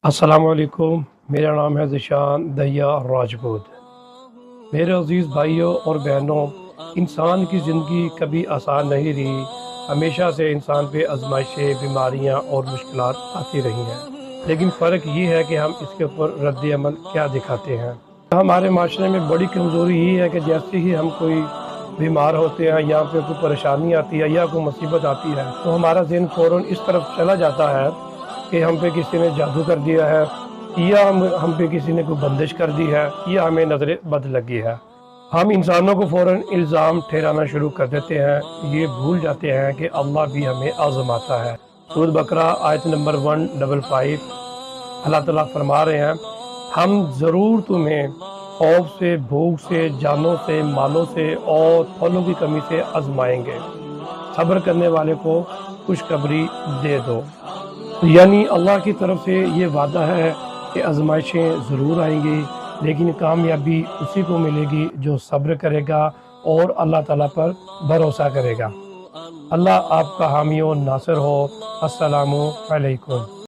السلام علیکم، میرا نام ہے ذیشان دیا راجپوت۔ میرے عزیز بھائیوں اور بہنوں، انسان کی زندگی کبھی آسان نہیں رہی۔ ہمیشہ سے انسان پہ آزمائشیں، بیماریاں اور مشکلات آتی رہی ہیں، لیکن فرق یہ ہے کہ ہم اس کے اوپر رد عمل کیا دکھاتے ہیں۔ ہمارے معاشرے میں بڑی کمزوری یہ ہے کہ جیسے ہی ہم کوئی بیمار ہوتے ہیں یا پھر کوئی پریشانی آتی ہے یا کوئی مصیبت آتی ہے تو ہمارا ذہن فوراً اس طرف چلا جاتا ہے کہ ہم پہ کسی نے جادو کر دیا ہے، یا ہم پہ کسی نے کوئی بندش کر دی ہے، یا ہمیں نظر بد لگی ہے۔ ہم انسانوں کو فوراً الزام ٹھہرانا شروع کر دیتے ہیں، یہ بھول جاتے ہیں کہ اللہ بھی ہمیں آزماتا ہے۔ سورۃ بقرہ آیت نمبر 155، اللہ تعالیٰ فرما رہے ہیں، ہم ضرور تمہیں خوف سے، بھوک سے، جانوں سے، مالوں سے اور پھلوں کی کمی سے آزمائیں گے، صبر کرنے والے کو خوشخبری دے دو۔ یعنی اللہ کی طرف سے یہ وعدہ ہے کہ آزمائشیں ضرور آئیں گی، لیکن کامیابی اسی کو ملے گی جو صبر کرے گا اور اللہ تعالیٰ پر بھروسہ کرے گا۔ اللہ آپ کا حامی و ناصر ہو۔ السلام علیکم۔